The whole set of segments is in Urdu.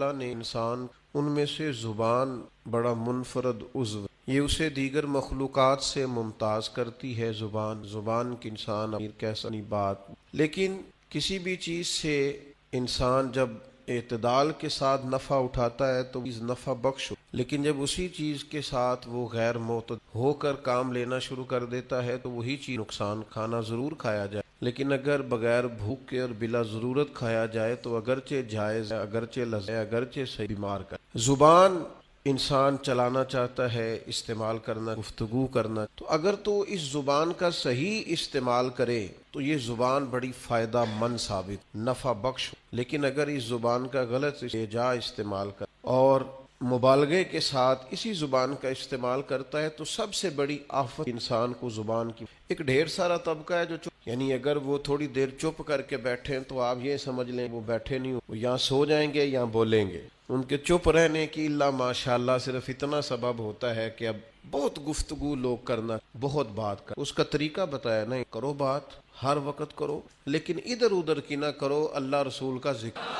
اللہ نے انسان ان میں سے زبان بڑا منفرد عضو، یہ اسے دیگر مخلوقات سے ممتاز کرتی ہے۔ زبان کی انسان امیر کیسا نہیں بات، لیکن کسی بھی چیز سے انسان جب اعتدال کے ساتھ نفع اٹھاتا ہے تو چیز نفع بخش، لیکن جب اسی چیز کے ساتھ وہ غیر معتدل ہو کر کام لینا شروع کر دیتا ہے تو وہی چیز نقصان، کھانا ضرور کھایا جائے لیکن اگر بغیر بھوک کے اور بلا ضرورت کھایا جائے تو اگرچہ جائز ہے، اگرچہ لذیذ ہے، اگرچہ صحیح، بیمار کر۔ زبان انسان چلانا چاہتا ہے، استعمال کرنا، گفتگو کرنا، تو اگر تو اس زبان کا صحیح استعمال کرے تو یہ زبان بڑی فائدہ مند ثابت، نفع بخش، لیکن اگر اس زبان کا غلط جا استعمال کر اور مبالغے کے ساتھ اسی زبان کا استعمال کرتا ہے تو سب سے بڑی آفت انسان کو زبان کی۔ ایک ڈھیر سارا طبقہ ہے جو یعنی اگر وہ تھوڑی دیر چپ کر کے بیٹھیں تو آپ یہ سمجھ لیں وہ بیٹھے نہیں، وہ یا سو جائیں گے یا بولیں گے۔ ان کے چپ رہنے کی اللہ ماشاءاللہ صرف اتنا سبب ہوتا ہے کہ اب بہت گفتگو لوگ کرنا، بہت بات کر، اس کا طریقہ بتایا، نہیں کرو بات، ہر وقت کرو لیکن ادھر ادھر کی نہ کرو، اللہ رسول کا ذکر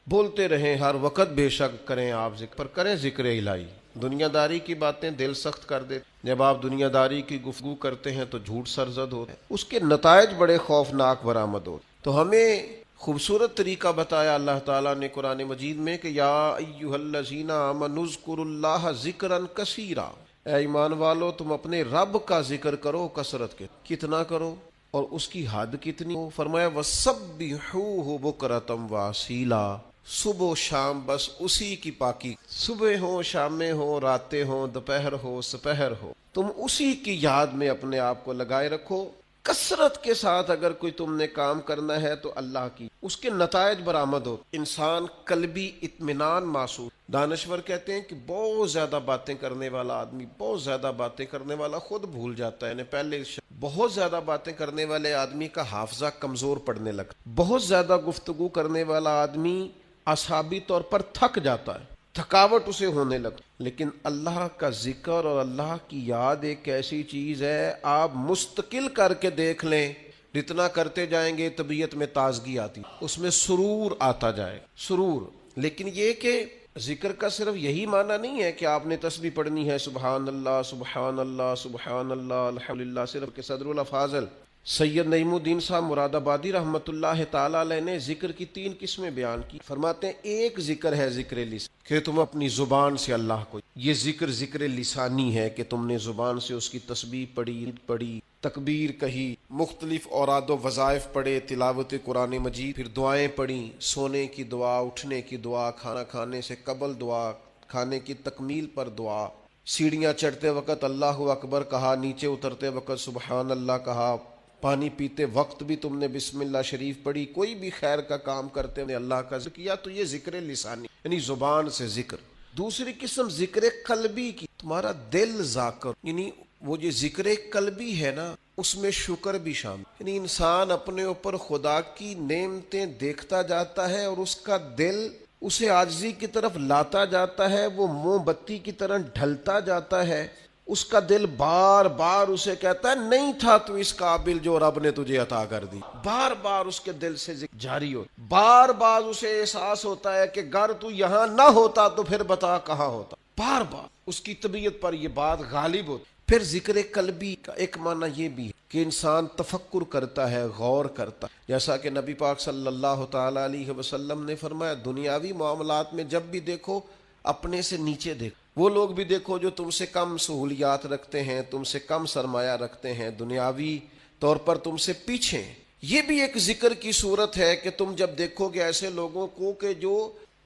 بولتے رہیں ہر وقت، بے شک کریں آپ ذکر، پر کریں ذکر الہی۔ دنیا داری کی باتیں دل سخت کر دے، جب آپ دنیا داری کی گفتگو کرتے ہیں تو جھوٹ سرزد ہوتا ہے، اس کے نتائج بڑے خوفناک برآمد ہوتے۔ تو ہمیں خوبصورت طریقہ بتایا اللہ تعالیٰ نے قرآن مجید میں کہ یا ایھا الذین آمنوا اذکروا اللہ ذکرا کثیرا، اے ایمان والو تم اپنے رب کا ذکر کرو کثرت کے، کتنا کرو اور اس کی حد کتنی ہو؟ فرمایا وَسَبِّحُوهُ بُكْرَةً وَأَصِيلًا، صبح و شام بس اسی کی پاکی، صبح ہو، شامیں ہو، راتیں ہو، دوپہر ہو، سپہر ہو، تم اسی کی یاد میں اپنے آپ کو لگائے رکھو، کثرت کے ساتھ اگر کوئی تم نے کام کرنا ہے تو اللہ کی، اس کے نتائج برآمد ہو۔ انسان قلبی اطمینان محسوس، دانشور کہتے ہیں کہ بہت زیادہ باتیں کرنے والا آدمی، بہت زیادہ باتیں کرنے والا خود بھول جاتا ہے، یعنی پہلے بہت زیادہ باتیں کرنے والے آدمی کا حافظہ کمزور پڑنے لگتا، بہت زیادہ گفتگو کرنے والا آدمی اعصابی طور پر تھک جاتا ہے، تھکاوٹ اسے ہونے لگتی، لیکن اللہ کا ذکر اور اللہ کی یاد ایک ایسی چیز ہے، آپ مستقل کر کے دیکھ لیں، جتنا کرتے جائیں گے طبیعت میں تازگی آتی، اس میں سرور آتا جائے، سرور۔ لیکن یہ کہ ذکر کا صرف یہی معنی نہیں ہے کہ آپ نے تسبیح پڑھنی ہے، سبحان اللہ سبحان اللہ سبحان اللہ الحمدللہ، صرف کہ صدر الافاضل سید نعیم الدین صاحب مراد آبادی رحمۃ اللہ تعالی علیہ نے ذکر کی 3 قسمیں بیان کی۔ فرماتے ہیں ایک ذکر ہے ذکر لسان، کہ تم اپنی زبان سے اللہ کو، یہ ذکر لسانی ہے کہ تم نے زبان سے اس کی تسبیح پڑھی، تکبیر کہی، مختلف اوراد و وظائف پڑھے، تلاوت قرآن مجید، پھر دعائیں پڑھی، سونے کی دعا، اٹھنے کی دعا، کھانا کھانے سے قبل دعا، کھانے کی تکمیل پر دعا، سیڑھیاں چڑھتے وقت اللہ اکبر کہا، نیچے اترتے وقت سبحان اللہ کہا، پانی پیتے وقت بھی تم نے بسم اللہ شریف پڑھی، کوئی بھی خیر کا کام کرتے ہوئے اللہ کا ذکر کیا، تو یہ ذکر لسانی یعنی زبان سے ذکر۔ دوسری قسم ذکر قلبی کی، تمہارا دل ذاکر، یعنی وہ جو ذکر قلبی ہے نا اس میں شکر بھی شامل، یعنی انسان اپنے اوپر خدا کی نعمتیں دیکھتا جاتا ہے اور اس کا دل اسے عاجزی کی طرف لاتا جاتا ہے، وہ موم بتی کی طرح ڈھلتا جاتا ہے، اس کا دل بار بار اسے کہتا ہے نہیں تھا تو اس قابل جو رب نے تجھے عطا کر دی، بار بار اس کے دل سے ذکر جاری ہو، بار بار اسے احساس ہوتا ہے کہ اگر تو یہاں نہ ہوتا تو پھر بتا کہاں ہوتا، بار بار اس کی طبیعت پر یہ بات غالب ہوتی۔ پھر ذکر قلبی کا ایک معنی یہ بھی ہے کہ انسان تفکر کرتا ہے، غور کرتا ہے، جیسا کہ نبی پاک صلی اللہ تعالی علیہ وسلم نے فرمایا دنیاوی معاملات میں جب بھی دیکھو اپنے سے نیچے دیکھو، وہ لوگ بھی دیکھو جو تم سے کم سہولیات رکھتے ہیں، تم سے کم سرمایہ رکھتے ہیں، دنیاوی طور پر تم سے پیچھے ہیں۔ یہ بھی ایک ذکر کی صورت ہے کہ تم جب دیکھو گے ایسے لوگوں کو کہ جو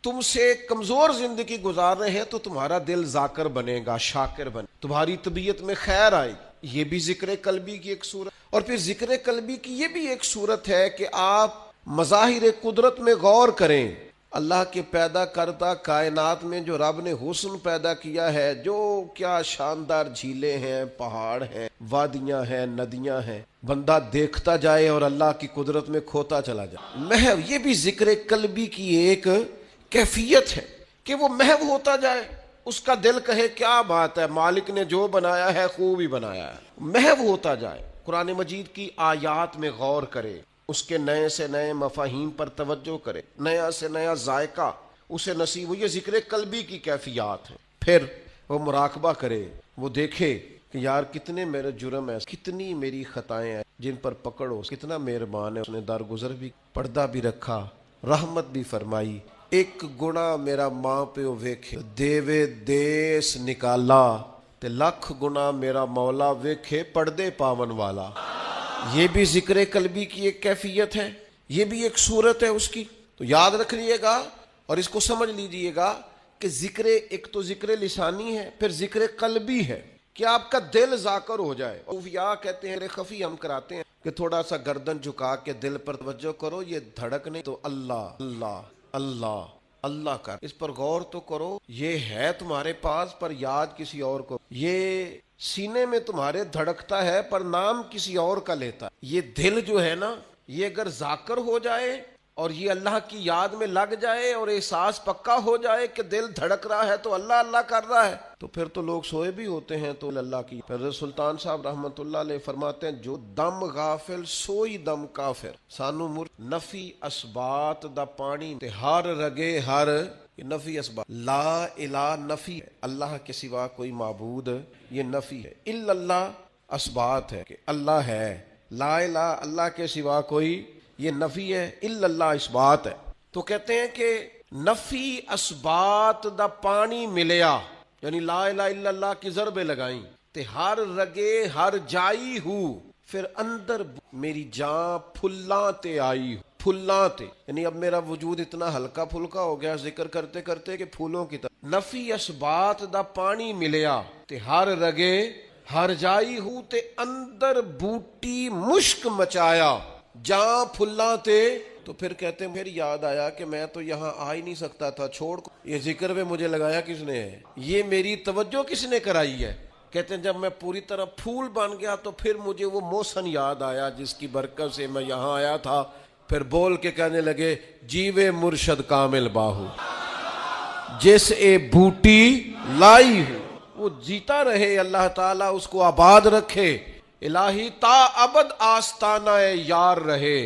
تم سے کمزور زندگی گزار رہے ہیں تو تمہارا دل ذاکر بنے گا، شاکر بنے، تمہاری طبیعت میں خیر آئے گی، یہ بھی ذکر قلبی کی ایک صورت۔ اور پھر ذکر قلبی کی یہ بھی ایک صورت ہے کہ آپ مظاہر قدرت میں غور کریں، اللہ کے پیدا کردہ کائنات میں جو رب نے حسن پیدا کیا ہے، جو کیا شاندار جھیلیں ہیں، پہاڑ ہیں، وادیاں ہیں، ندیاں ہیں، بندہ دیکھتا جائے اور اللہ کی قدرت میں کھوتا چلا جائے، محو، یہ بھی ذکر قلبی کی ایک کیفیت ہے کہ وہ محو ہوتا جائے، اس کا دل کہے کیا بات ہے، مالک نے جو بنایا ہے خوب ہی بنایا ہے، محو ہوتا جائے، قرآن مجید کی آیات میں غور کرے، اس کے نئے سے نئے مفاہیم پر توجہ کرے، نیا سے نیا ذائقہ اسے نصیب ہو. یہ ذکر قلبی کی کیفیات ہے. پھر وہ مراقبہ کرے, وہ دیکھے کہ یار کتنے میرے جرم ہیں, کتنی میری خطائیں ہیں جن پر پکڑو, کتنا مہربان ہے, اس نے درگزر بھی, پردہ بھی رکھا, رحمت بھی فرمائی. ایک گناہ میرا ماں پیو ویکھے دیوے دیس نکالا, تے لکھ گناہ میرا مولا ویکھے پردے پاون والا. یہ بھی ذکر قلبی کی ایک کیفیت ہے, یہ بھی ایک صورت ہے اس کی. تو یاد رکھ لیے گا اور اس کو سمجھ لیجئے گا کہ ذکر, ایک تو ذکر لسانی ہے, پھر ذکر قلبی ہے کہ آپ کا دل ذاکر ہو جائے. اوفیا کہتے ہیں خفی ہم کراتے ہیں کہ تھوڑا سا گردن جھکا کے دل پر توجہ کرو, یہ دھڑک نہیں تو اللہ اللہ اللہ اللہ کر, اس پر غور تو کرو. یہ ہے تمہارے پاس پر یاد کسی اور کو, یہ سینے میں تمہارے دھڑکتا ہے پر نام کسی اور کا لیتا ہے. یہ دل جو ہے نا, یہ اگر ذاکر ہو جائے اور یہ اللہ کی یاد میں لگ جائے اور احساس پکا ہو جائے کہ دل دھڑک رہا ہے تو اللہ اللہ کر رہا ہے, تو پھر تو لوگ سوئے بھی ہوتے ہیں تو اللہ کی. حضرت سلطان صاحب رحمت اللہ علیہ فرماتے ہیں جو دم غافل سوئی دم کافر, سانو مر نفی اسبات دا پانی تے ہر رگے ہر, نفی اسبات, لا الہ نفی ہے, اللہ کے سوا کوئی معبود, یہ نفی ہے. الا اللہ اسبات ہے کہ اللہ ہے, لا الہ اللہ کے سوا کوئی, یہ نفی ہے. الا اللہ اسبات ہے. تو کہتے ہیں کہ نفی اسبات دا پانی ملیا, یعنی لا الہ الا اللہ کی ضربیں لگائیں, تے ہر رگے ہر جائی ہو, پھر اندر میری جان پھلاں تے آئی, پھلاں تے, یعنی اب میرا وجود اتنا ہلکا پھلکا ہو گیا ذکر کرتے کرتے کہ پھولوں کی طرح. نفی اسبات دا پانی ملیا, تے ہر رگے ہر جائی ہو, تے اندر بوٹی مشک مچایا, جہاں پھلاں تے. تو پھر کہتے ہیں پھر یاد آیا کہ میں تو یہاں آ ہی نہیں سکتا تھا, چھوڑ یہ ذکر میں مجھے لگایا کس نے ہے, یہ میری توجہ کس نے کرائی ہے. کہتے ہیں جب میں پوری طرح پھول بن گیا تو پھر مجھے وہ موسن یاد آیا جس کی برکت سے میں یہاں آیا تھا. پھر بول کے کہنے لگے جیوے مرشد کامل باہو, جس اے بوٹی لائی ہو, وہ جیتا رہے, اللہ تعالیٰ اس کو آباد رکھے. الہی تا ابد آستانہ یار رہے,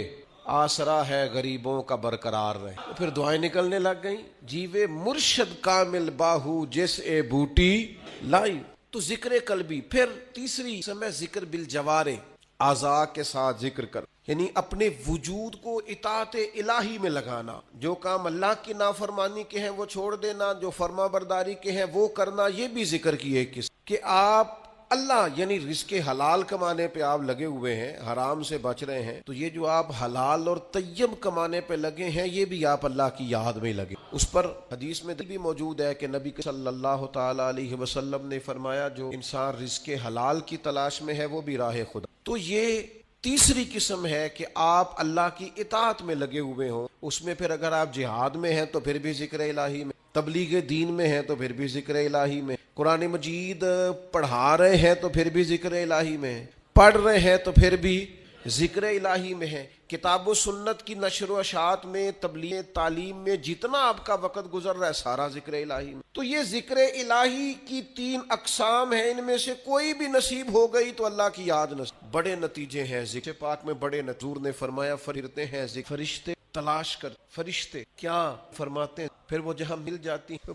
آسرا ہے غریبوں کا برقرار رہے. پھر دعائیں نکلنے لگ گئیں, جیوے مرشد کامل باہو جس اے بوٹی لائی. تو ذکر قلبی. پھر تیسری سمے ذکر بالجوارے, اعضاء کے ساتھ ذکر کر, یعنی اپنے وجود کو اطاعت الہی میں لگانا. جو کام اللہ کی نافرمانی کے ہیں وہ چھوڑ دینا, جو فرما برداری کے ہیں وہ کرنا. یہ بھی ذکر کی ایک قسم کہ آپ اللہ یعنی رزق حلال کمانے پہ آپ لگے ہوئے ہیں, حرام سے بچ رہے ہیں, تو یہ جو آپ حلال اور طیب کمانے پہ لگے ہیں یہ بھی آپ اللہ کی یاد میں لگے. اس پر حدیث میں بھی موجود ہے کہ نبی صلی اللہ تعالی علیہ وسلم نے فرمایا جو انسان رزق حلال کی تلاش میں ہے وہ بھی راہ خدا. تو یہ تیسری قسم ہے کہ آپ اللہ کی اطاعت میں لگے ہوئے ہوں. اس میں پھر اگر آپ جہاد میں ہیں تو پھر بھی ذکر الہی میں, تبلیغ دین میں ہیں تو پھر بھی ذکر الہی میں, قرآن مجید پڑھا رہے ہیں تو پھر بھی ذکر الہی میں, پڑھ رہے ہیں تو پھر بھی ذکر الہی میں ہے, کتاب و سنت کی نشر و اشاعت میں, تبلیغ تعلیم میں جتنا آپ کا وقت گزر رہا ہے سارا ذکر الہی میں. تو یہ ذکر الہی کی 3 اقسام ہیں, ان میں سے کوئی بھی نصیب ہو گئی تو اللہ کی یاد نصیب. بڑے نتیجے ہیں ذکر پاک میں, بڑے نذور نے فرمایا فرشتے ہیں ذکر, فرشتے تلاش کر, فرشتے کیا فرماتے ہیں, پھر وہ جہاں مل جاتی ہیں